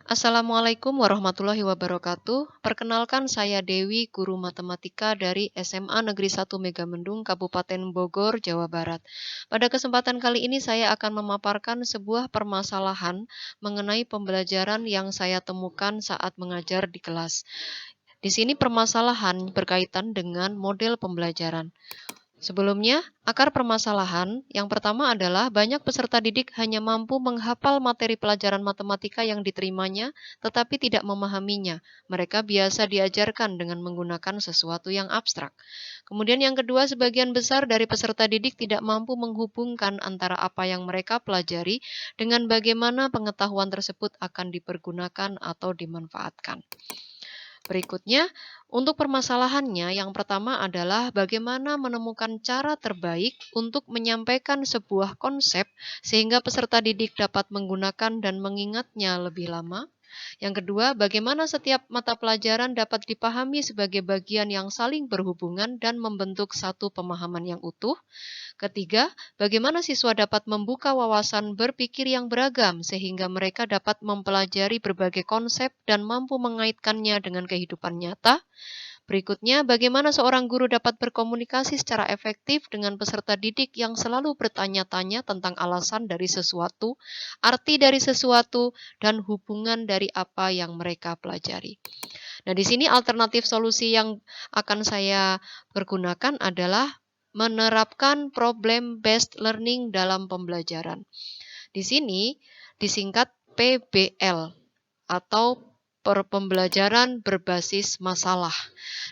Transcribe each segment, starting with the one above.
Assalamualaikum warahmatullahi wabarakatuh. Perkenalkan saya Dewi, guru matematika dari SMA Negeri 1 Megamendung, Kabupaten Bogor, Jawa Barat. Pada kesempatan kali ini saya akan memaparkan sebuah permasalahan mengenai pembelajaran yang saya temukan saat mengajar di kelas. Di sini permasalahan berkaitan dengan model pembelajaran. Sebelumnya, akar permasalahan yang pertama adalah banyak peserta didik hanya mampu menghafal materi pelajaran matematika yang diterimanya, tetapi tidak memahaminya. Mereka biasa diajarkan dengan menggunakan sesuatu yang abstrak. Kemudian yang kedua, sebagian besar dari peserta didik tidak mampu menghubungkan antara apa yang mereka pelajari dengan bagaimana pengetahuan tersebut akan dipergunakan atau dimanfaatkan. Berikutnya, untuk permasalahannya, yang pertama adalah bagaimana menemukan cara terbaik untuk menyampaikan sebuah konsep sehingga peserta didik dapat menggunakan dan mengingatnya lebih lama. Yang kedua, bagaimana setiap mata pelajaran dapat dipahami sebagai bagian yang saling berhubungan dan membentuk satu pemahaman yang utuh. Ketiga, bagaimana siswa dapat membuka wawasan berpikir yang beragam sehingga mereka dapat mempelajari berbagai konsep dan mampu mengaitkannya dengan kehidupan nyata. Berikutnya, bagaimana seorang guru dapat berkomunikasi secara efektif dengan peserta didik yang selalu bertanya-tanya tentang alasan dari sesuatu, arti dari sesuatu, dan hubungan dari apa yang mereka pelajari. Nah, di sini alternatif solusi yang akan saya pergunakan adalah menerapkan problem-based learning dalam pembelajaran. Di sini disingkat PBL atau pembelajaran berbasis masalah.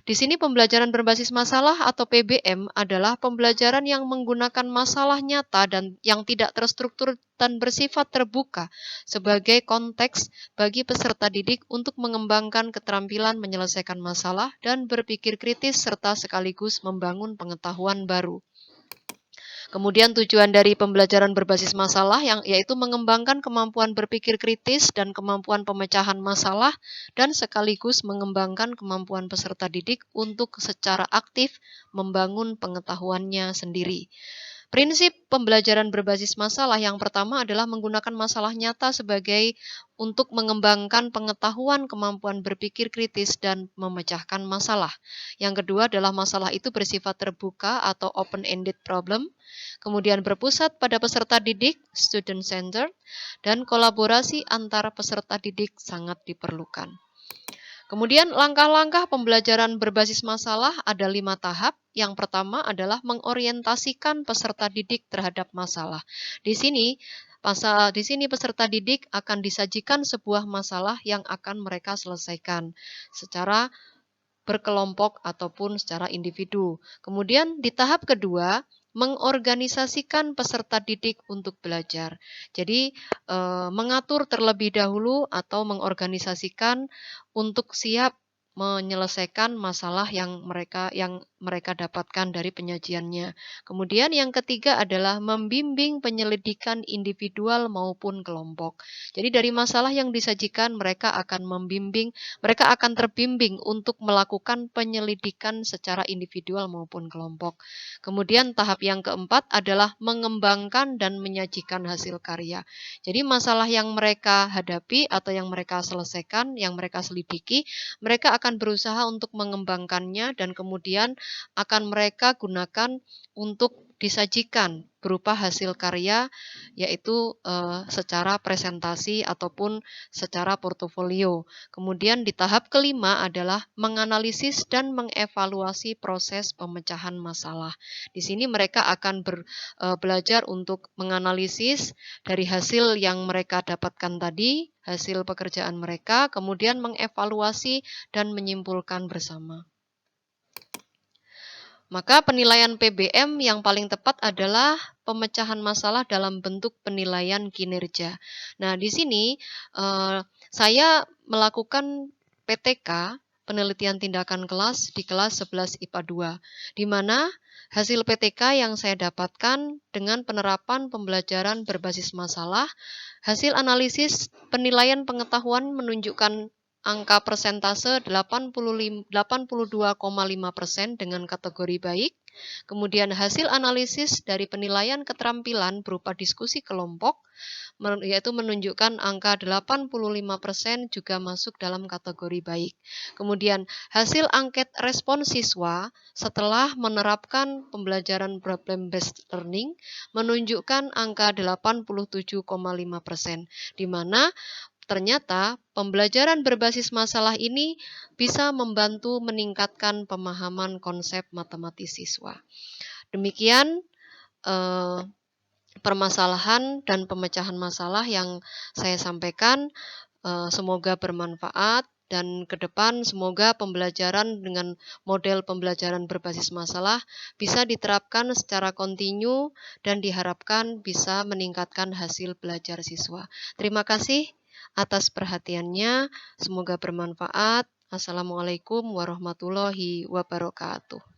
Di sini pembelajaran berbasis masalah atau PBM adalah pembelajaran yang menggunakan masalah nyata dan yang tidak terstruktur dan bersifat terbuka sebagai konteks bagi peserta didik untuk mengembangkan keterampilan menyelesaikan masalah dan berpikir kritis serta sekaligus membangun pengetahuan baru. Kemudian tujuan dari pembelajaran berbasis masalah yaitu mengembangkan kemampuan berpikir kritis dan kemampuan pemecahan masalah dan sekaligus mengembangkan kemampuan peserta didik untuk secara aktif membangun pengetahuannya sendiri. Prinsip pembelajaran berbasis masalah yang pertama adalah menggunakan masalah nyata sebagai untuk mengembangkan pengetahuan, kemampuan berpikir kritis, dan memecahkan masalah. Yang kedua adalah masalah itu bersifat terbuka atau open-ended problem, kemudian berpusat pada peserta didik, student-centered, dan kolaborasi antara peserta didik sangat diperlukan. Kemudian langkah-langkah pembelajaran berbasis masalah ada 5 tahap. Yang pertama adalah mengorientasikan peserta didik terhadap masalah. Di sini peserta didik akan disajikan sebuah masalah yang akan mereka selesaikan secara berkelompok ataupun secara individu. Kemudian di tahap kedua, mengorganisasikan peserta didik untuk belajar. Jadi mengatur terlebih dahulu atau mengorganisasikan untuk siap menyelesaikan masalah yang mereka dapatkan dari penyajiannya. Kemudian yang ketiga adalah membimbing penyelidikan individual maupun kelompok. Jadi dari masalah yang disajikan mereka akan terbimbing untuk melakukan penyelidikan secara individual maupun kelompok. Kemudian tahap yang keempat adalah mengembangkan dan menyajikan hasil karya. Jadi masalah yang mereka hadapi atau yang mereka selesaikan, yang mereka selidiki, mereka akan berusaha untuk mengembangkannya dan kemudian akan mereka gunakan untuk disajikan berupa hasil karya, yaitu secara presentasi ataupun secara portofolio. Kemudian di tahap kelima adalah menganalisis dan mengevaluasi proses pemecahan masalah. Di sini mereka akan belajar untuk menganalisis dari hasil yang mereka dapatkan tadi, hasil pekerjaan mereka, kemudian mengevaluasi dan menyimpulkan bersama. Maka penilaian PBM yang paling tepat adalah pemecahan masalah dalam bentuk penilaian kinerja. Nah, di sini saya melakukan PTK, penelitian tindakan kelas, di kelas 11 IPA 2, di mana hasil PTK yang saya dapatkan dengan penerapan pembelajaran berbasis masalah, hasil analisis penilaian pengetahuan menunjukkan angka persentase 82,5% dengan kategori baik, Kemudian hasil analisis dari penilaian keterampilan berupa diskusi kelompok, yaitu menunjukkan angka 85% juga masuk dalam kategori baik. Kemudian hasil angket respon siswa setelah menerapkan pembelajaran problem-based learning menunjukkan angka 87,5%, di mana ternyata pembelajaran berbasis masalah ini bisa membantu meningkatkan pemahaman konsep matematis siswa. Demikian permasalahan dan pemecahan masalah yang saya sampaikan. Semoga bermanfaat dan ke depan semoga pembelajaran dengan model pembelajaran berbasis masalah bisa diterapkan secara kontinu dan diharapkan bisa meningkatkan hasil belajar siswa. Terima kasih atas perhatiannya. Semoga bermanfaat. Assalamualaikum warahmatullahi wabarakatuh.